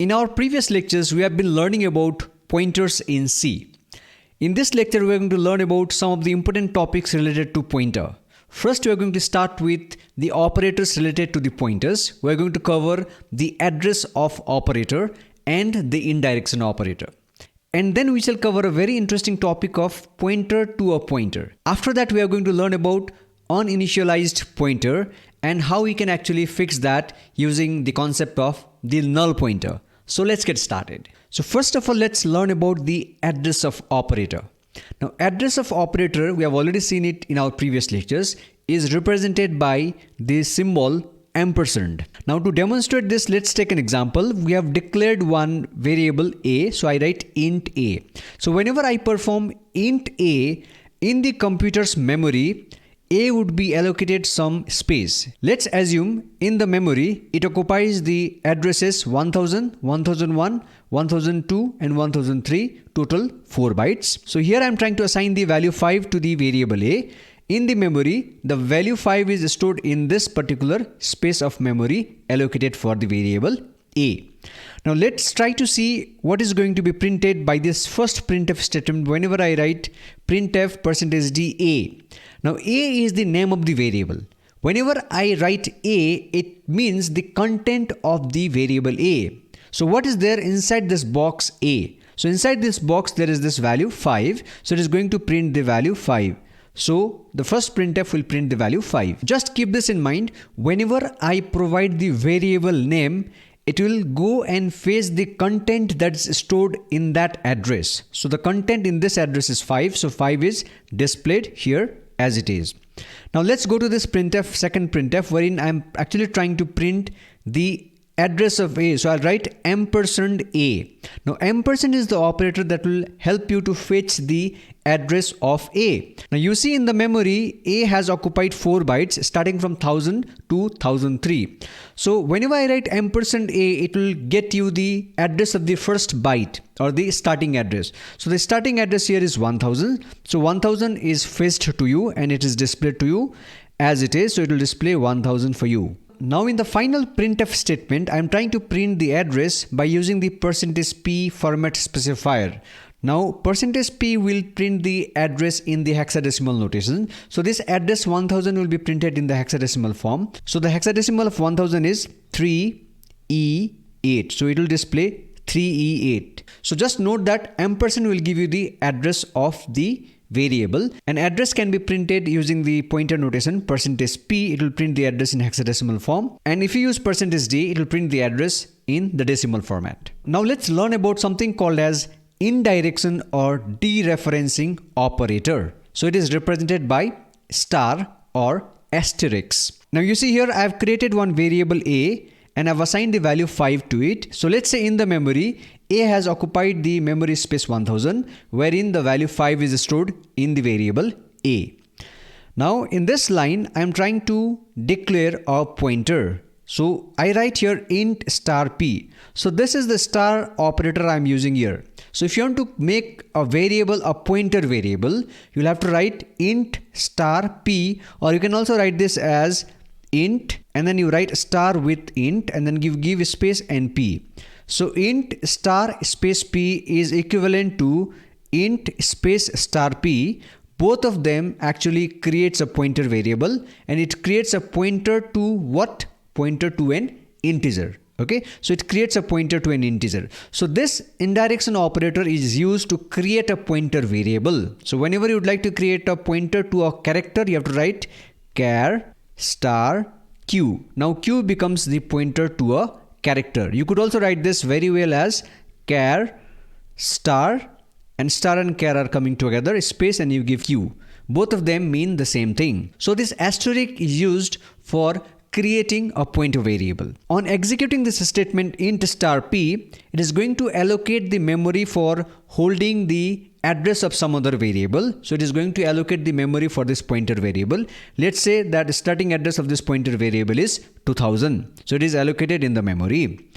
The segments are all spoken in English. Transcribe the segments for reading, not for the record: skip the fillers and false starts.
In our previous lectures, we have been learning about pointers in C. In this lecture, we are going to learn about some of the important topics related to pointer. First, we are going to start with the operators related to the pointers. We are going to cover the address of operator and the indirection operator. And then we shall cover a very interesting topic of pointer to a pointer. After that, we are going to learn about uninitialized pointer and how we can actually fix that using the concept of the null pointer. So let's get started. So first of all, let's learn about the address of operator. Now, address of operator, we have already seen it in our previous lectures, is represented by the symbol ampersand. Now, to demonstrate this, let's take an example. We have declared one variable a, so I write int a. So whenever I perform int a in the computer's memory, a would be allocated some space. Let's assume in the memory it occupies the addresses 1000, 1001, 1002 and 1003, total 4 bytes. So here I am trying to assign the value 5 to the variable a. In the memory, the value 5 is stored in this particular space of memory allocated for the variable a. Now let's try to see what is going to be printed by this first printf statement whenever I write printf %d a. Now a is the name of the variable. Whenever I write a, it means the content of the variable a. So what is there inside this box a? So inside this box there is this value 5. So it is going to print the value 5. So the first printf will print the value 5. Just keep this in mind. Whenever I provide the variable name, it will go and fetch the content that's stored in that address. So the content in this address is 5. So 5 is displayed here as it is. Now let's go to this printf, second printf, wherein I'm actually trying to print the address of a. So I'll write ampersand a. Now ampersand is the operator that will help you to fetch the address of a. Now you see in the memory a has occupied 4 bytes starting from 1000 to 1003. So whenever I write ampersand a, it will get you the address of the first byte or the starting address. So the starting address here is 1000. So 1000 is fetched to you and it is displayed to you as it is. So it will display 1000 for you. Now in the final printf statement, I am trying to print the address by using the %p format specifier. Now %p will print the address in the hexadecimal notation. So this address 1000 will be printed in the hexadecimal form. So the hexadecimal of 1000 is 3E8. So it will display 3E8. So just note that ampersand will give you the address of the variable. An address can be printed using the pointer notation %p. It will print the address in hexadecimal form. And if you use %d, it will print the address in the decimal format. Now let's learn about something called as indirection or dereferencing operator. So it is represented by star or asterisk. Now you see here I have created one variable a and I've assigned the value 5 to it. So let's say in the memory a has occupied the memory space 1000 wherein the value 5 is stored in the variable a. Now in this line I am trying to declare a pointer. So I write here int star p. So this is the star operator I am using here. So if you want to make a variable a pointer variable, you'll have to write int star p, or you can also write this as int and then you write star with int and then give space and p. So int star space p is equivalent to int space star p. Both of them actually creates a pointer variable and it creates a pointer to what? Pointer to an integer. Okay, so it creates a pointer to an integer. So this indirection operator is used to create a pointer variable. So whenever you would like to create a pointer to a character, you have to write char star q. Now q becomes the pointer to a character. You could also write this very well as char star and char are coming together, space, and you give q. Both of them mean the same thing. So this asterisk is used for creating a pointer variable. On executing this statement int star p, it is going to allocate the memory for holding the address of some other variable. So it is going to allocate the memory for this pointer variable. Let's say that the starting address of this pointer variable is 2000. So it is allocated in the memory.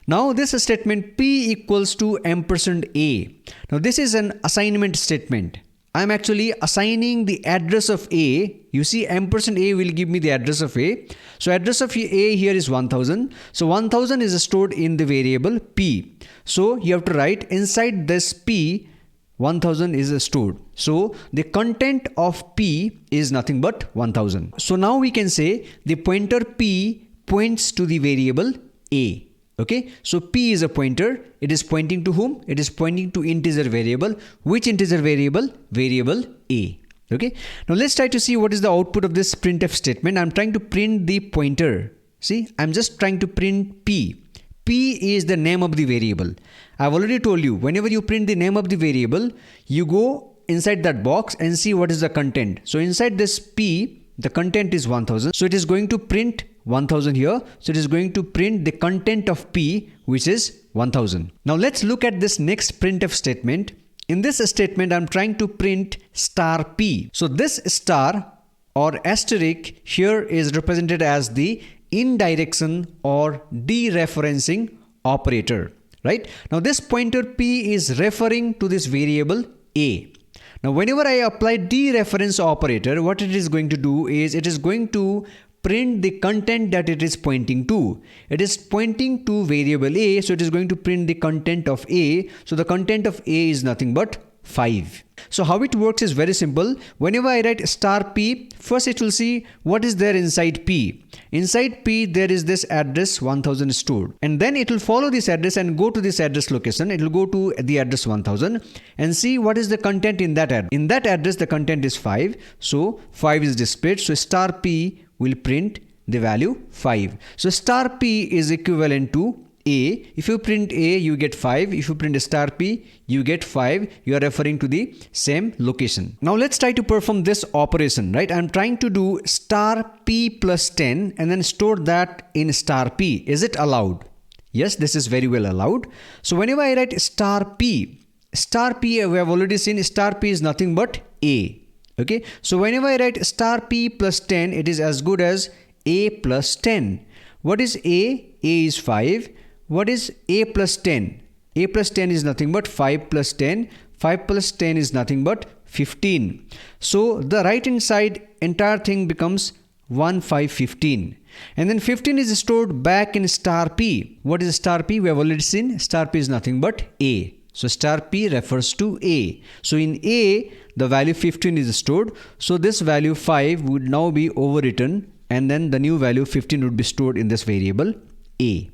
Now this statement p equals to ampersand a. Now this is an assignment statement. I'm actually assigning the address of A. You see, ampersand A will give me the address of A. So address of A here is 1000. So 1000 is stored in the variable P. So you have to write inside this P, 1000 is stored. So the content of P is nothing but 1000. So now we can say the pointer P points to the variable A. Okay, so P is a pointer. It is pointing to whom? It is pointing to integer variable. Which integer variable? Variable A. Okay, now let's try to see what is the output of this printf statement. I'm trying to print the pointer. See, I'm just trying to print P. P is the name of the variable. I've already told you, whenever you print the name of the variable, you go inside that box and see what is the content. So inside this P, the content is 1000. So it is going to print 1000 here. So it is going to print the content of P, which is 1000. Now let's look at this next printf statement. In this statement, I'm trying to print star P. So this star or asterisk here is represented as the indirection or dereferencing operator, right? Now this pointer P is referring to this variable A. Now whenever I apply dereference operator, what it is going to do is it is going to print the content that it is pointing to. It is pointing to variable A, so it is going to print the content of A. So the content of A is nothing but 5. So how it works is very simple. Whenever I write star P, first it will see what is there inside P. Inside P there is this address 1000 stored, and then it will follow this address and go to this address location. It will go to the address 1000 and see what is the content in that address. In that address the content is 5, so 5 is displayed. So star P will print the value 5. So star P is equivalent to A. If you print A, you get 5. If you print star P, you get 5. You are referring to the same location. Now let's try to perform this operation, right? I'm trying to do star P plus 10 and then store that in star P. Is it allowed? Yes, this is very well allowed. So whenever I write star P, we have already seen star P is nothing but A. Okay, so whenever I write star P plus 10, it is as good as A plus 10. What is A? A is 5. What is A plus 10? A plus 10 is nothing but 5 plus 10. 5 plus 10 is nothing but 15. So the right hand side entire thing becomes 1, 5, 15. And then 15 is stored back in star P. What is star P? We have already seen star P is nothing but A. So star P refers to A. So in A, the value 15 is stored. So this value 5 would now be overwritten, and then the new value 15 would be stored in this variable A.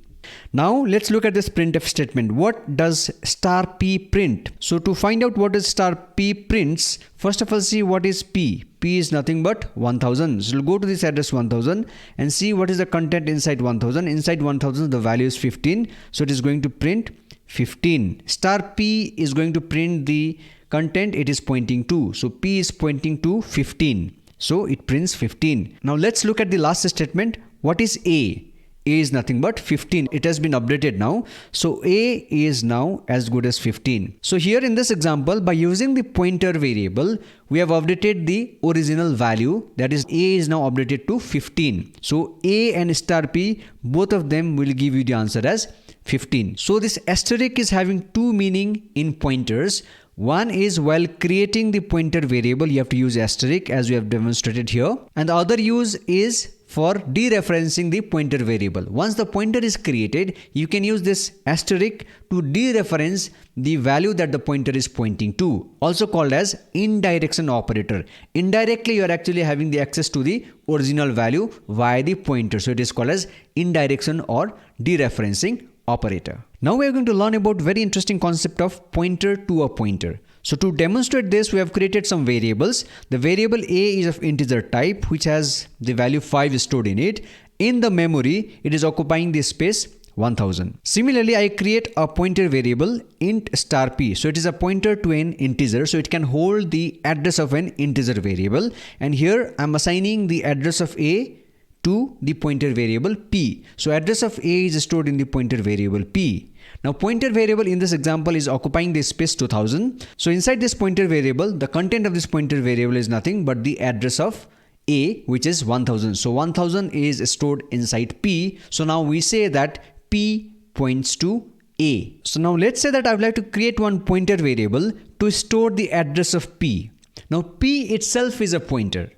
Now let's look at this printf statement. What does star P print? So to find out what is star P prints, first of all see what is P. P is nothing but 1000. So we'll go to this address 1000 and see what is the content inside 1000. Inside 1000 the value is 15. So it is going to print 15. Star P is going to print the content it is pointing to. So P is pointing to 15. So it prints 15. Now let's look at the last statement. What is A? A is nothing but 15. It has been updated now. So A is now as good as 15. So here in this example, by using the pointer variable, we have updated the original value. That is A is now updated to 15. So A and star P, both of them will give you the answer as 15. So this asterisk is having two meaning in pointers. One is while creating the pointer variable, you have to use asterisk as we have demonstrated here. And the other use is for dereferencing the pointer variable. Once the pointer is created, you can use this asterisk to dereference the value that the pointer is pointing to, also called as indirection operator. Indirectly, you are actually having the access to the original value via the pointer. So it is called as indirection or dereferencing operator. Now we are going to learn about very interesting concept of pointer to a pointer. So to demonstrate this, we have created some variables. The variable A is of integer type, which has the value 5 stored in it. In the memory, it is occupying the space 1000. Similarly, I create a pointer variable int star P. So it is a pointer to an integer. So it can hold the address of an integer variable. And here I'm assigning the address of A to the pointer variable P. So address of A is stored in the pointer variable P. Now pointer variable in this example is occupying the space 2000. So inside this pointer variable, the content of this pointer variable is nothing but the address of A, which is 1000. So 1000 is stored inside P. So now we say that P points to A. So now let's say that I would like to create one pointer variable to store the address of P. Now P itself is a pointer.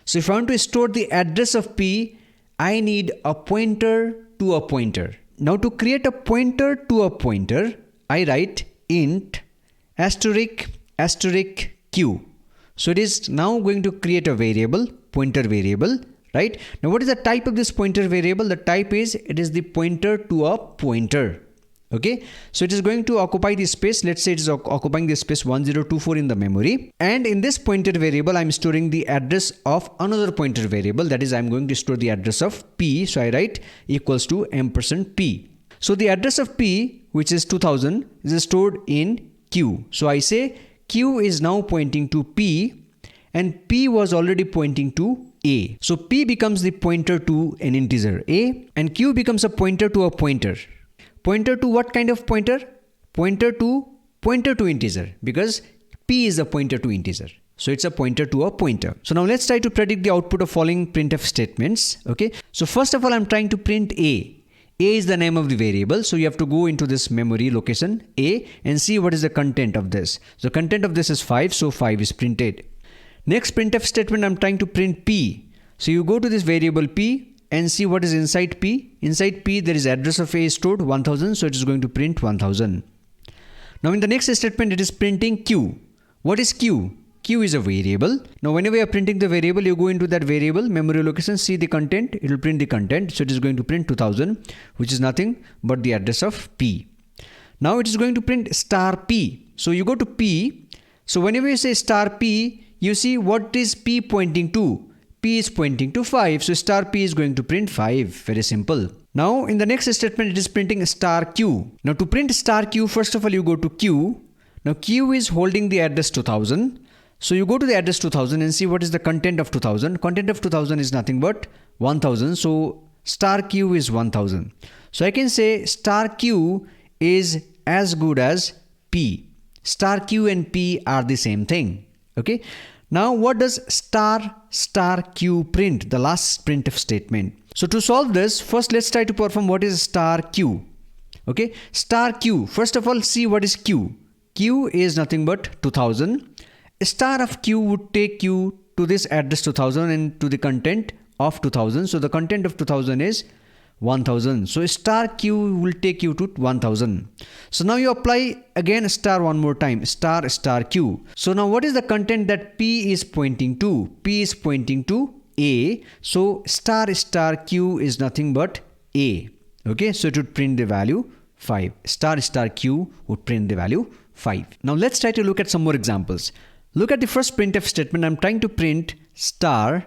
So if I want to store the address of P, I need a pointer to a pointer. Now to create a pointer to a pointer, I write int asterisk asterisk q. So it is now going to create a variable, pointer variable, right? Now what is the type of this pointer variable? The type is, it is the pointer to a pointer. Okay, so it is going to occupy the space. Let's say it is occupying the space 1024 in the memory, and in this pointer variable I'm storing the address of another pointer variable, that is I'm going to store the address of P. So I write equals to %P. So the address of P, which is 2000, is stored in Q. So I say Q is now pointing to P, and P was already pointing to A. So P becomes the pointer to an integer A, and Q becomes a pointer to a pointer. Pointer to what kind of pointer? Pointer to integer, because P is a pointer to integer. So it's a pointer to a pointer. So now let's try to predict the output of following printf statements. Okay. So first of all, I'm trying to print A. A is the name of the variable. So you have to go into this memory location A and see what is the content of this. So content of this is 5. So 5 is printed. Next printf statement, I'm trying to print P. So you go to this variable P and see what is inside P. Inside P there is address of A stored 1000, so it is going to print 1000. Now in the next statement it is printing Q. What is Q? Q is a variable. Now whenever you are printing the variable, you go into that variable memory location, see the content, it will print the content. So it is going to print 2000, which is nothing but the address of P. Now it is going to print star P. So you go to P. So whenever you say star P, you see what is P pointing to. P is pointing to 5, so star P is going to print 5. Very simple. Now in the next statement it is printing star Q. Now to print star Q, first of all you go to Q. Now Q is holding the address 2000. So you go to the address 2000 and see what is the content of 2000. Content of 2000 is nothing but 1000. So star Q is 1000. So I can say star Q is as good as P. Star Q and P are the same thing. Okay. Now what does star Q print? The last printf statement. So to solve this, first let's try to perform what is star Q. Okay, star Q. First of all, see what is Q. Q is nothing but 2000. Star of Q would take you to this address 2000 and to the content of 2000. So the content of 2000 is 1000. So star Q will take you to 1000. So now you apply again star one more time, star Q. So now what is the content that P is pointing to? P is pointing to A. So star Q is nothing but A. Okay, so it would print the value 5. Star Q would print the value 5. Now let's try to look at some more examples. Look at the first printf statement. I'm trying to print star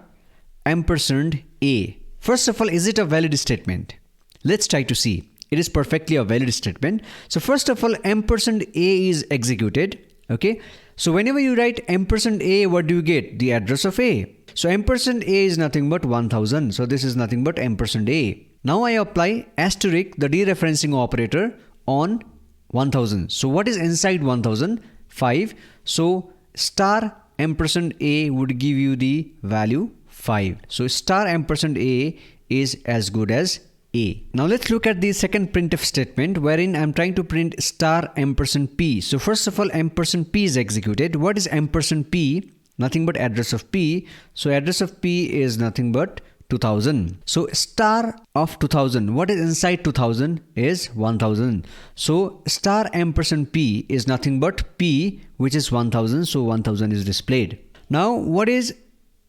%A. First of all, is it a valid statement? Let's try to see. It is perfectly a valid statement. So first of all, %A is executed. Okay. So whenever you write %A, what do you get? The address of A. So %A is nothing but 1000. So this is nothing but %A. Now I apply asterisk, the dereferencing operator, on 1000. So what is inside 1000? 5. So star %A would give you the value 5. So star %A is as good as A. Now let's look at the second printf statement, wherein I'm trying to print star %P. So first of all, %P is executed. What is %P? Nothing but address of P. So address of P is nothing but 2000. So star of 2000, what is inside 2000 is 1000. So star %P is nothing but P, which is 1000. So 1000 is displayed. Now what is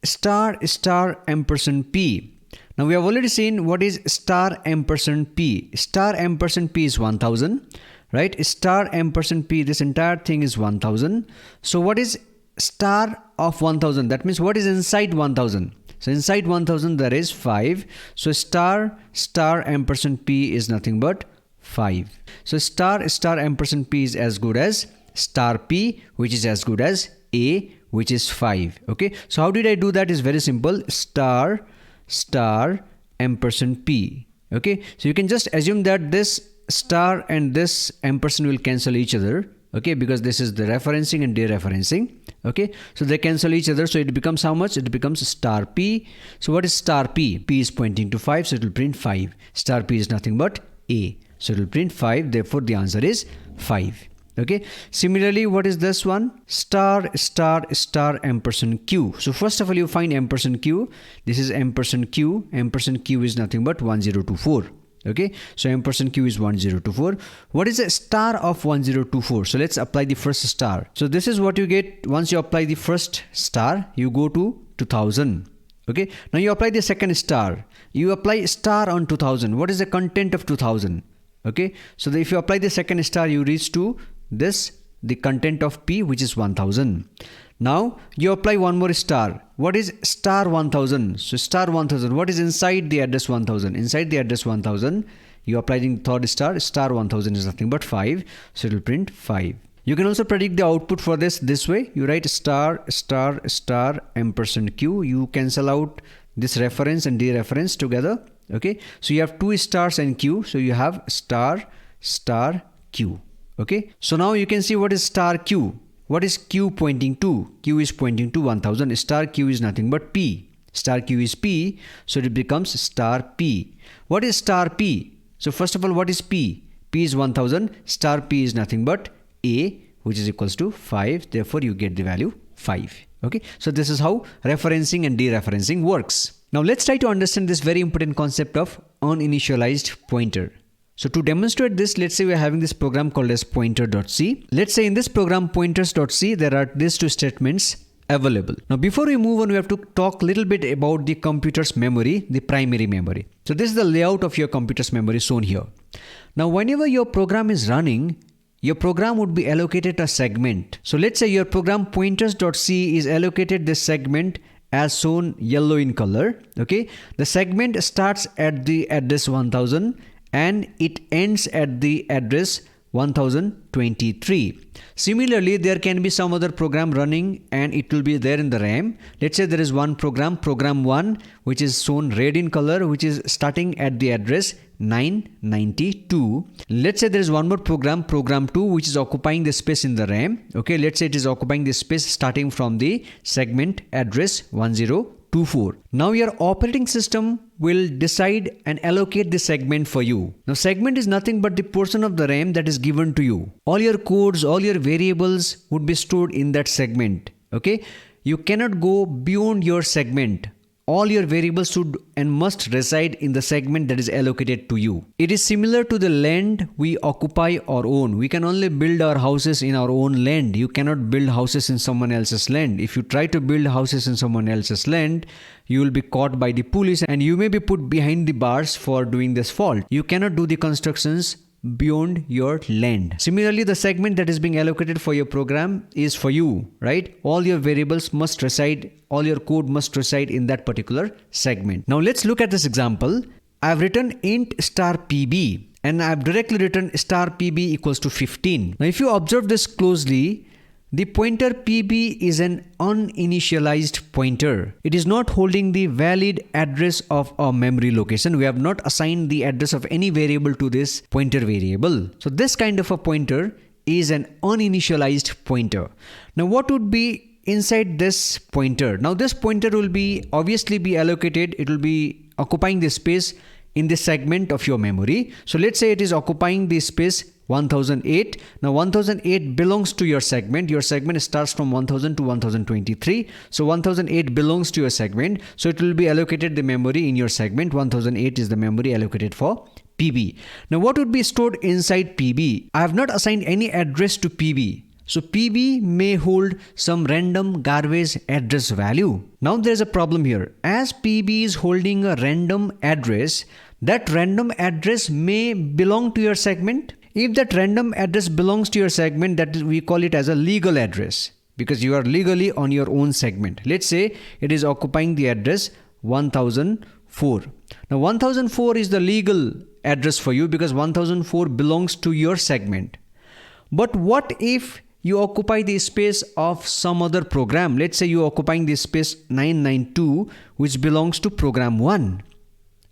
star %P? Now we have already seen what is star %P. Star %P is 1000, right? Star %P, this entire thing is 1000. So what is star of 1000? That means what is inside 1000? So inside 1000 there is 5. So star %P is nothing but 5. So star %P is as good as star P, which is as good as A, which is 5. Okay. So how did I do that? Is very simple. Star %P. Okay. So you can just assume that this star and this ampersand will cancel each other. Okay, because this is the referencing and dereferencing. Okay, so they cancel each other, so it becomes how much? It becomes star P. So what is star P? P is pointing to 5, so it will print 5. Star P is nothing but A, so it will print 5. Therefore the answer is 5. Okay, similarly, what is this one? Star ampersand q. So first of all, you find ampersand q. This is ampersand q. Ampersand q is nothing but 1024. Okay, so ampersand q is 1024. What is a star of 1024? So let's apply the first star. So this is what you get once you apply the first star. You go to 2000. Okay, now you apply the second star. You apply star on 2000. What is the content of 2000? Okay, so if you apply the second star, you reach to this, the content of P, which is 1000. Now you apply one more star. What is star 1000? So star 1000, what is inside the address 1000? Inside the address 1000, you apply the third star. Star 1000 is nothing but 5, so it will print 5. You can also predict the output for this way. You write star ampersand q. You cancel out this reference and dereference together. Okay, so you have 2 stars and q, so you have star q. Okay, so now you can see what is star q. What is q pointing to? Q is pointing to 1000. Star q is nothing but p. Star q is p, so it becomes star p. What is star p? So first of all, what is p? P is 1000. Star p is nothing but a, which is equals to 5. Therefore, you get the value 5. Okay, so this is how referencing and dereferencing works. Now let's try to understand this very important concept of uninitialized pointer. So to demonstrate this, let's say we are having this program called as pointer.c. Let's say in this program pointers.c, there are these 2 statements available. Now before we move on, we have to talk a little bit about the computer's memory, the primary memory. So this is the layout of your computer's memory shown here. Now whenever your program is running, your program would be allocated a segment. So let's say your program pointers.c is allocated this segment as shown yellow in color. Okay, the segment starts at the address 1000 and it ends at the address 1023. Similarly, there can be some other program running and it will be there in the RAM. Let's say there is one program 1, which is shown red in color, which is starting at the address 992. Let's say there is one more program 2, which is occupying the space in the RAM. Okay, let's say it is occupying the space starting from the segment address 1024. Now your operating system will decide and allocate the segment for you. Now segment is nothing but the portion of the RAM that is given to you. All your codes, all your variables would be stored in that segment. Okay, you cannot go beyond your segment. All your variables should and must reside in the segment that is allocated to you. It is similar to the land we occupy or own. We can only build our houses in our own land. You cannot build houses in someone else's land. If you try to build houses in someone else's land, you will be caught by the police and you may be put behind the bars for doing this fault. You cannot do the constructions beyond your land. Similarly, the segment that is being allocated for your program is for you, right? All your variables must reside, all your code must reside in that particular segment. Now let's look at this example. I've written int star pb and I've directly written star pb equals to 15. Now if you observe this closely, the pointer pb is an uninitialized pointer. It is not holding the valid address of a memory location. We have not assigned the address of any variable to this pointer variable. So this kind of a pointer is an uninitialized pointer. Now what would be inside this pointer? Now this pointer will be obviously be allocated. It will be occupying the space in this segment of your memory. So let's say it is occupying the space 1008. Now 1008 belongs to your segment. Your segment starts from 1000 to 1023. So 1008 belongs to your segment. So it will be allocated the memory in your segment. 1008 is the memory allocated for PB. Now what would be stored inside PB? I have not assigned any address to PB. So PB may hold some random garbage address value. Now there is a problem here. As PB is holding a random address, that random address may belong to your segment. If that random address belongs to your segment, that is, we call it as a legal address because you are legally on your own segment. Let's say it is occupying the address 1004. Now 1004 is the legal address for you because 1004 belongs to your segment. But what if you occupy the space of some other program? Let's say you are occupying the space 992, which belongs to program 1.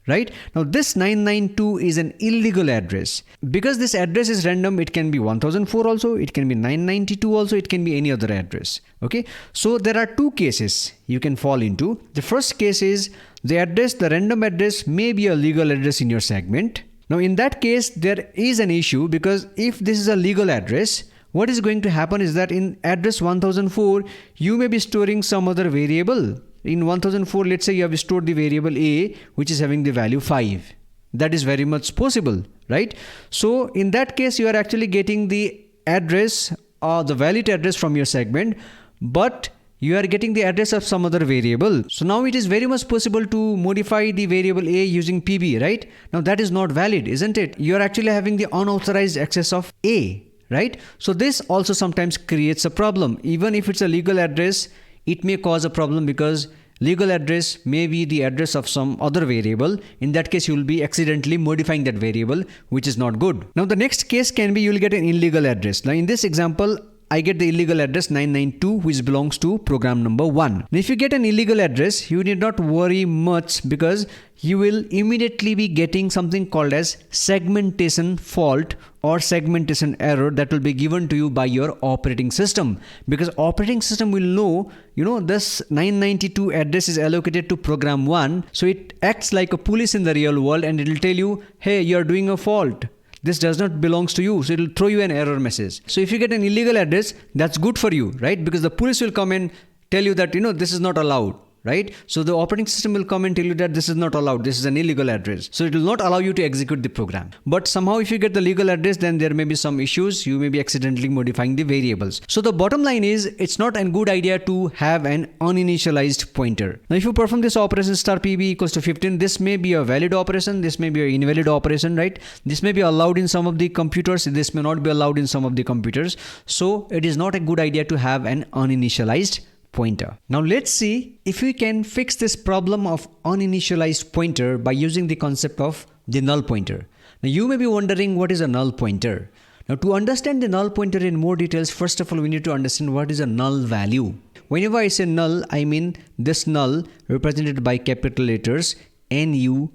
Right? Now this 992 is an illegal address. Because this address is random, it can be 1004 also, it can be 992 also, it can be any other address. Okay? So there are 2 cases you can fall into. The first case is the random address may be a legal address in your segment. Now in that case, there is an issue because if this is a legal address, what is going to happen is that in address 1004, you may be storing some other variable. In 1004, let's say you have stored the variable a, which is having the value 5. That is very much possible, right? So in that case, you are actually getting the address or the valid address from your segment, but you are getting the address of some other variable. So now it is very much possible to modify the variable a using pb, right? Now that is not valid, isn't it? You are actually having the unauthorized access of a, right? So this also sometimes creates a problem. Even if it's a legal address, it may cause a problem because legal address may be the address of some other variable. In that case, you will be accidentally modifying that variable, which is not good. Now the next case can be you will get an illegal address. Now in this example, I get the illegal address 992, which belongs to program number 1. Now if you get an illegal address, you need not worry much because you will immediately be getting something called as segmentation fault or segmentation error that will be given to you by your operating system, because operating system will know, this 992 address is allocated to program 1. So it acts like a police in the real world and it will tell you, hey, you're doing a fault. This does not belongs to you. So it will throw you an error message. So if you get an illegal address, that's good for you, right? Because the police will come and tell you that, this is not allowed, right? So the operating system will come and tell you that this is not allowed. This is an illegal address. So it will not allow you to execute the program. But somehow if you get the legal address, then there may be some issues. You may be accidentally modifying the variables. So the bottom line is, it's not a good idea to have an uninitialized pointer. Now if you perform this operation star pb equals to 15, this may be a valid operation. This may be an invalid operation, right? This may be allowed in some of the computers. This may not be allowed in some of the computers. So it is not a good idea to have an uninitialized pointer. Now let's see if we can fix this problem of uninitialized pointer by using the concept of the null pointer. Now you may be wondering, what is a null pointer? Now to understand the null pointer in more details, first of all we need to understand what is a null value. Whenever I say null, I mean this null represented by capital letters NULL.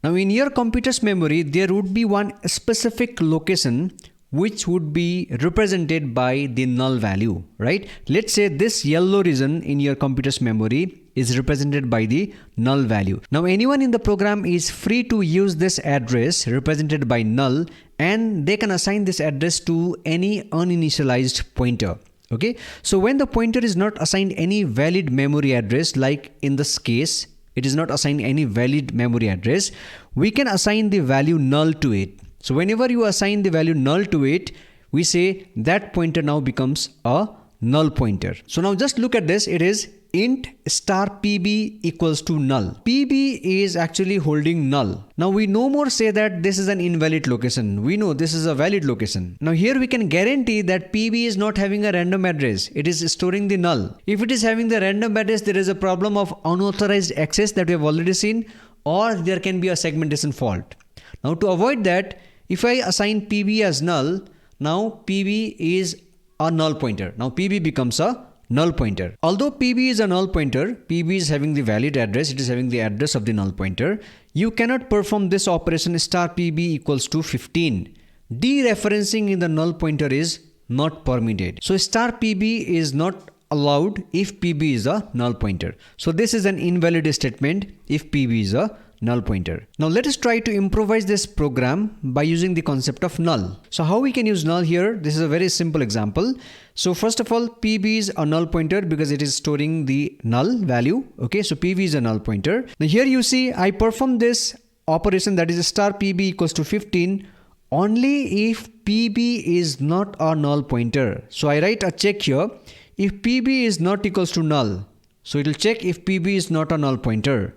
Now in your computer's memory, there would be one specific location which would be represented by the null value, right? Let's say this yellow region in your computer's memory is represented by the null value. Now anyone in the program is free to use this address represented by null, and they can assign this address to any uninitialized pointer. Okay, so when the pointer is not assigned any valid memory address, like in this case, it is not assigned any valid memory address, we can assign the value null to it. So whenever you assign the value null to it, we say that pointer now becomes a null pointer. So now just look at this. It is int star pb equals to null. Pb is actually holding null. Now we no more say that this is an invalid location. We know this is a valid location. Now here we can guarantee that pb is not having a random address. It is storing the null. If it is having the random address, there is a problem of unauthorized access that we have already seen, or there can be a segmentation fault. Now to avoid that, if I assign pb as null, now pb is a null pointer. Now pb becomes a null pointer. Although pb is a null pointer, pb is having the valid address, it is having the address of the null pointer, you cannot perform this operation star pb equals to 15. Dereferencing in the null pointer is not permitted. So star pb is not allowed if pb is a null pointer. So this is an invalid statement if pb is a null pointer. Now let us try to improvise this program by using the concept of null. So how we can use null here? This is a very simple example. So first of all, pb is a null pointer because it is storing the null value. Okay, so pb is a null pointer. Now here you see I perform this operation, that is star pb equals to 15 only if pb is not a null pointer. So I write a check here. If pb is not equals to null, so it will check if pb is not a null pointer.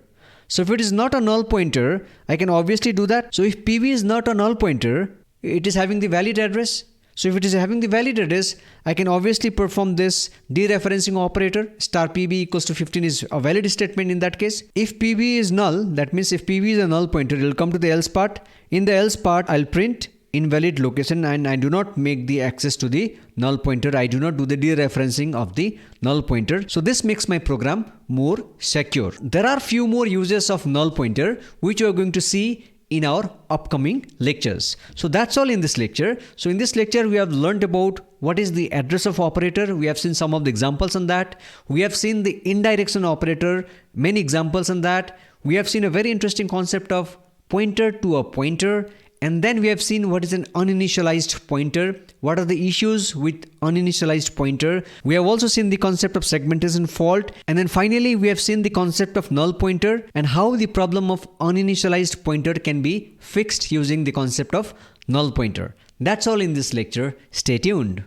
So if it is not a null pointer, I can obviously do that. So if pb is not a null pointer, it is having the valid address. So if it is having the valid address, I can obviously perform this dereferencing operator. Star pb equals to 15 is a valid statement in that case. If pb is null, that means if pb is a null pointer, it will come to the else part. In the else part, I'll print invalid location and I do not make the access to the null pointer. I do not do the dereferencing of the null pointer. So this makes my program more secure. There are few more uses of null pointer which you are going to see in our upcoming lectures. So that's all in this lecture. So in this lecture we have learned about what is the address of operator. We have seen some of the examples on that. We have seen the indirection operator, many examples on that. We have seen a very interesting concept of pointer to a pointer, and then we have seen what is an uninitialized pointer, what are the issues with uninitialized pointer. We have also seen the concept of segmentation fault, and then finally we have seen the concept of null pointer and how the problem of uninitialized pointer can be fixed using the concept of null pointer. That's all in this lecture. Stay tuned.